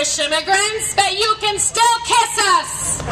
Irish immigrants, but you can still kiss us.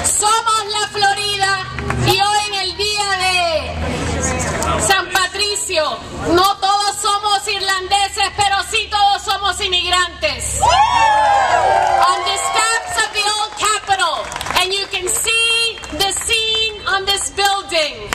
Somos la Florida y hoy en el día de San Patricio, no todos somos irlandeses, pero sí todos somos inmigrantes. On the steps of the old Capitol, and you can see the scene on this building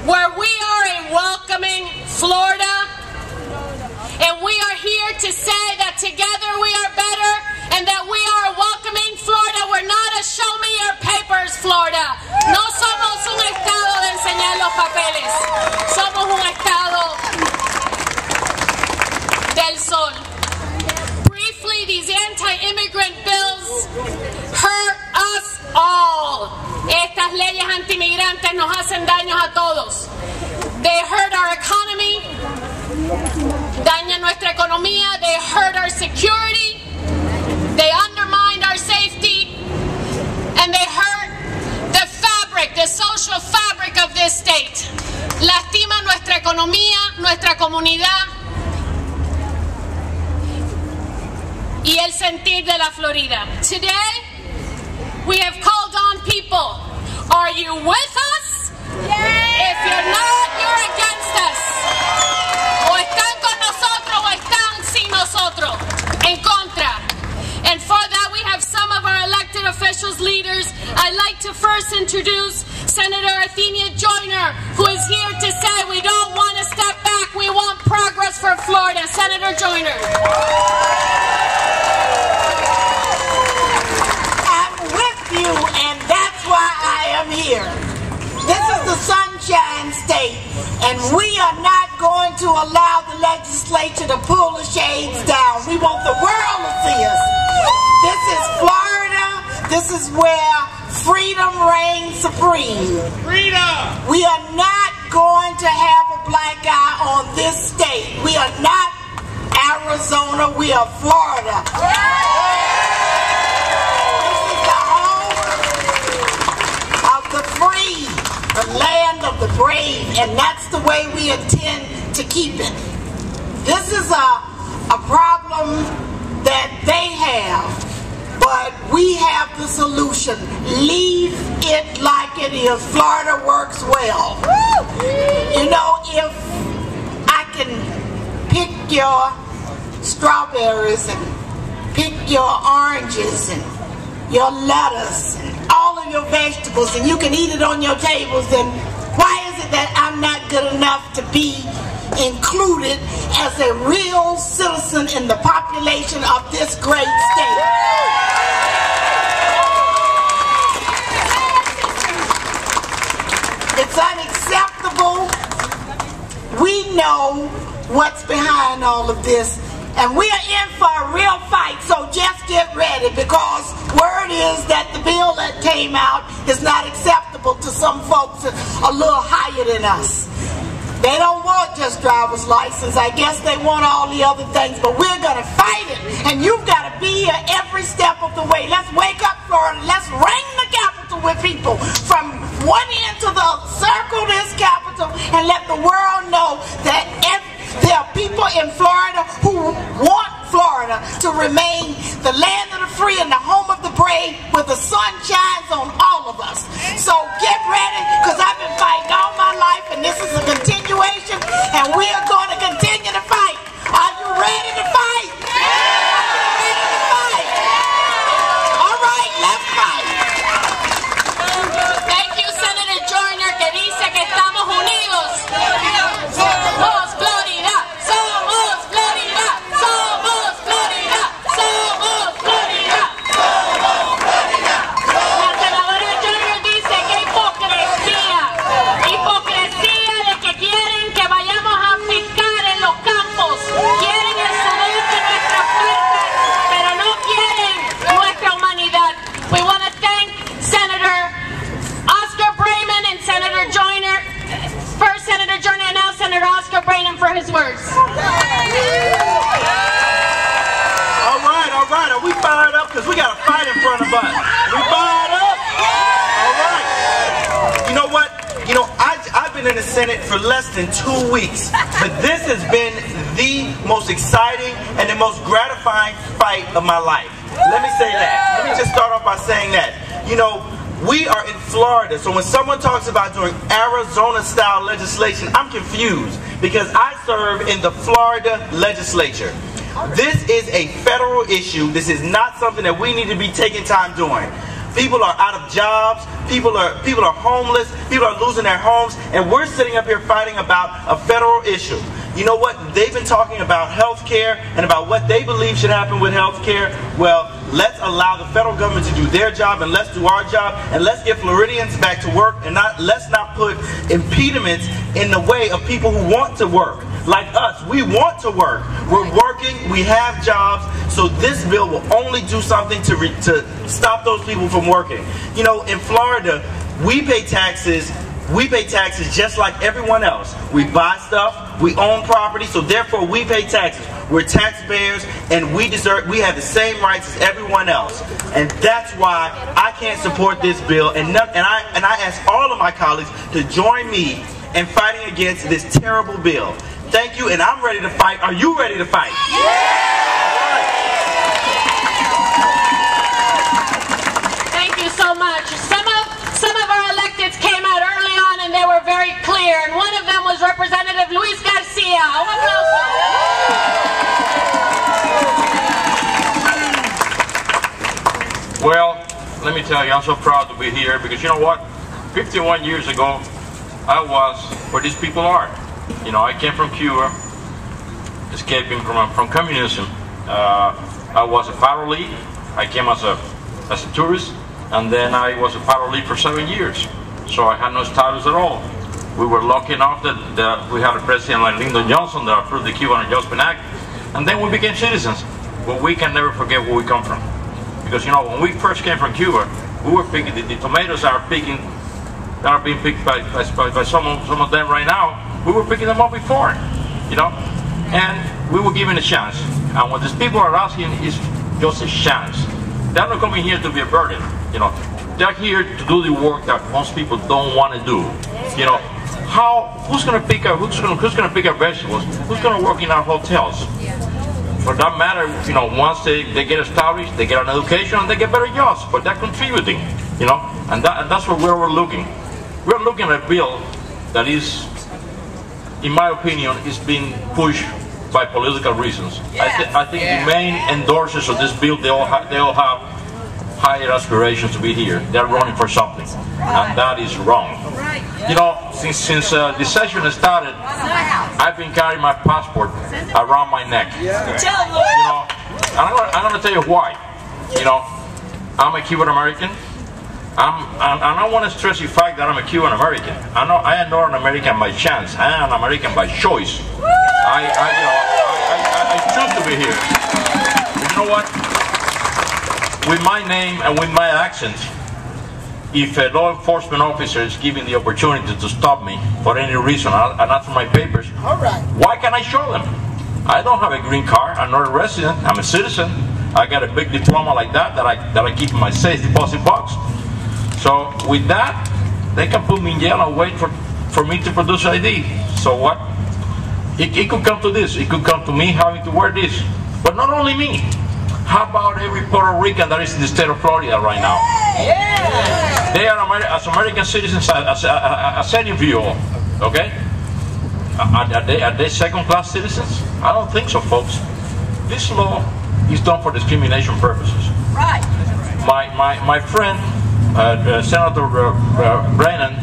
where we are a welcoming Florida, and we are here to say that together we are better and that we are welcoming Florida. We're not a show me your papers Florida. No somos un estado de enseñar los papeles. Somos un estado del sol. Briefly, these anti-immigrant bills hurt us all. Estas leyes anti-inmigrantes nos hacen daños a todos. They hurt our economy, dañan nuestra economía, they hurt our security, they undermine our safety, and they hurt the fabric, the social fabric of this state. Lastiman nuestra economía, nuestra comunidad y el sentir de la Florida. Today, we have called on people. Are you with us? If you're not, you're against us. O están con nosotros o están sin nosotros, en contra. And for that we have some of our elected officials, leaders. I'd like to first introduce Senator Athenia Joyner, who is here to say we don't want to step back, we want progress for Florida. Senator Joyner. I'm with you, and that's why I am here. This is the Sunshine State, and we are not going to allow the legislature to pull the shades down. We want the world to see us. This is Florida. This is where freedom reigns supreme. Freedom! We are not going to have a black eye on this state. We are not Arizona. We are Florida. This is the home of the free, the land of the brave, and that's the way we intend to keep it. This is a problem that they have, but we have the solution. Leave it like it is. Florida works well. You know, if I can pick your strawberries and pick your oranges and your lettuce and all of your vegetables, and you can eat it on your tables, then why is it that I'm not good enough to be included as a real citizen in the population of this great state? It's unacceptable. We know what's behind all of this, and we are in for a real fight, so just get ready, because word is that the bill that came out is not acceptable to some folks a little higher than us. They don't want just driver's license. I guess they want all the other things, but we're going to fight it, and you've got to be here every step of the way. Let's wake up, Florida. Let's ring the capital with people from one end to the other. Circle this capital and let the world know that there are people in Florida who want Florida to remain the land of the free and the home of the brave, where the sun shines on all of us. So get ready, because I've been fighting all my life, and this is a continuation, and we are going to continue to fight. Are you ready to fight? Are you ready to fight? All right, let's fight. Thank you, Senator Joyner, que dice que estamos unidos. Somos Florida, somos Florida, somos Florida, somos Florida, somos Florida. La senadora Joyner dice que hipocresía de que quieren que vayamos a picar en los campos, quieren el sudor de nuestra fuerza, pero no quieren nuestra humanidad. We want to thank Senator Oscar Brayman and Senator Joyner, first Senator Joyner and now Senator Oscar Brayman, for his words. All right, are we fired up? Because we got a fight in front of us. We fired up? All right. You know what? You know, I've been in the Senate for less than 2 weeks, but this has been the most exciting and the most gratifying fight of my life. Let me say that. Let me just start off by saying that. You know, we are in Florida, so when someone talks about doing Arizona-style legislation, I'm confused because I serve in the Florida legislature. This is a federal issue. This is not something that we need to be taking time doing. People are out of jobs, people are homeless, people are losing their homes, and we're sitting up here fighting about a federal issue. You know what? They've been talking about health care and about what they believe should happen with health care. Well, let's allow the federal government to do their job, and let's do our job, and let's get Floridians back to work, and let's not put impediments in the way of people who want to work. Like us, we want to work. We're working, we have jobs, so this bill will only do something to stop those people from working. You know, in Florida, we pay taxes just like everyone else. We buy stuff, we own property, so therefore we pay taxes. We're taxpayers, and we have the same rights as everyone else. And that's why I can't support this bill, and I ask all of my colleagues to join me in fighting against this terrible bill. Thank you, and I'm ready to fight. Are you ready to fight? Thank you so much. Some of our electeds came out early on, and they were very clear. And one of them was Representative Luis Garcia. Un aplauso. Well, let me tell you, I'm so proud to be here because you know what? 51 years ago, I was where these people are. You know, I came from Cuba, escaping from communism. I was a parolee. I came as a tourist, and then I was a parolee for 7 years. So I had no status at all. We were lucky enough that we had a president like Lyndon Johnson that approved the Cuban Adjustment Act, and then we became citizens. But we can never forget where we come from, because you know, when we first came from Cuba, we were picking the tomatoes that are being picked by some of them right now. We were picking them up before, you know, and we were given a chance. And what these people are asking is just a chance. They're not coming here to be a burden, you know. They're here to do the work that most people don't want to do. You know, who's going to pick our vegetables? Who's going to work in our hotels? For that matter, you know, once they get established, they get an education and they get better jobs. But they're contributing, you know, and that's where we're looking. We're looking at a bill that is, in my opinion, is being pushed by political reasons. I think the main endorsers of this bill, they all have higher aspirations to be here. They're running for something, and that is wrong. You know, since the session started, I've been carrying my passport around my neck. You know, and I'm going to tell you why. You know, I'm a Cuban American. And I want to stress the fact that I'm a Cuban American. I am not an American by chance. I am an American by choice. I choose to be here. But you know what? With my name and with my accent, if a law enforcement officer is given the opportunity to stop me for any reason and ask for my papers, why can't I show them? I don't have a green card. I'm not a resident. I'm a citizen. I got a big diploma like that I keep in my safe deposit box. So with that, they can put me in jail and wait for me to produce ID. So what? It could come to this. It could come to me having to wear this. But not only me. How about every Puerto Rican that is in the state of Florida right now? Yeah. They are as American citizens as any of you all. Okay? Are they second-class citizens? I don't think so, folks. This law is done for discrimination purposes. Right. My friend, Senator Brennan,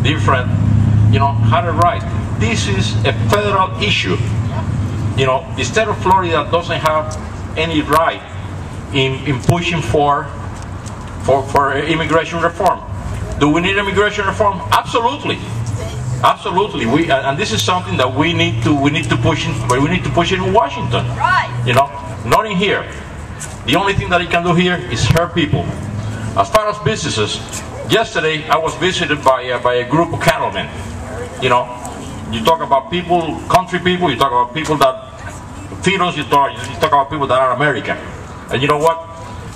dear friend, you know, had it right. This is a federal issue. You know, the state of Florida doesn't have any right in pushing for immigration reform. Do we need immigration reform? Absolutely, absolutely. And this is something that we need to push in. But we need to push it in Washington. Right. You know, not in here. The only thing that it can do here is hurt people. As far as businesses, yesterday I was visited by a group of cattlemen. You know, you talk about people, country people, you talk about people that feed us, you talk about people that are American. And you know what?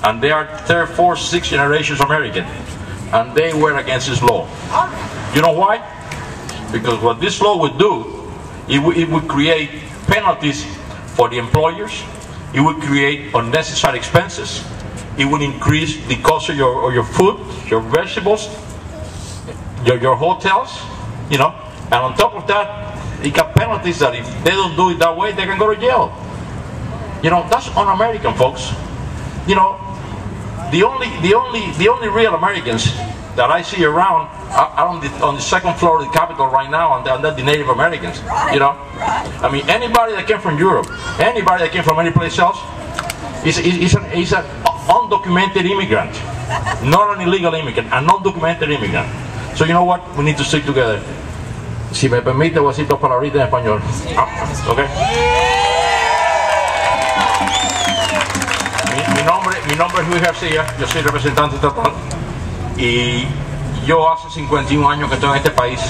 And they are third, fourth, sixth generations American. And they were against this law. You know why? Because what this law would do, it would create penalties for the employers. It would create unnecessary expenses. It would increase the cost of your food, your vegetables, your hotels, you know. And on top of that, it got penalties that if they don't do it that way, they can go to jail. You know, that's un-American, folks. You know, the only real Americans that I see around are on the second floor of the Capitol right now, and they're the Native Americans. You know, I mean, anybody that came from Europe, anybody that came from any place else, is an undocumented immigrant, not an illegal immigrant, an undocumented immigrant. So you know what? We need to stick together. Si me permite, voy a decir dos palabritas en español. Okay. Mi nombre es Luis García, yo soy representante estatal y yo hace 51 años que estoy en este país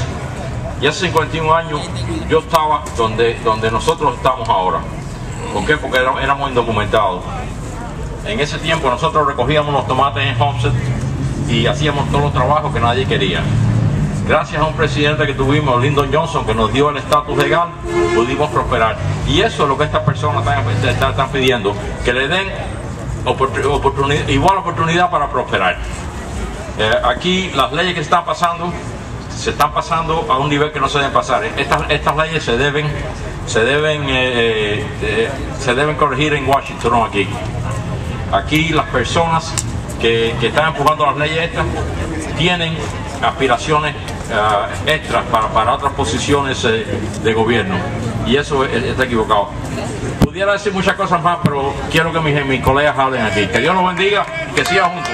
y hace 51 años yo estaba donde nosotros estamos ahora. ¿Por qué? Porque éramos indocumentados. En ese tiempo nosotros recogíamos los tomates en Homestead y hacíamos todos los trabajos que nadie quería. Gracias a un presidente que tuvimos, Lyndon Johnson, que nos dio el estatus legal, pudimos prosperar. Y eso es lo que estas personas están pidiendo, que le den igual oportunidad para prosperar. Aquí las leyes que se están pasando a un nivel que no se deben pasar. Estas leyes se deben corregir en Washington, no aquí. Aquí las personas que están empujando las leyes estas tienen aspiraciones extras para otras posiciones de gobierno, y eso está equivocado. Pudiera decir muchas cosas más, pero quiero que mis colegas hablen aquí. Que Dios los bendiga y que sigan juntos.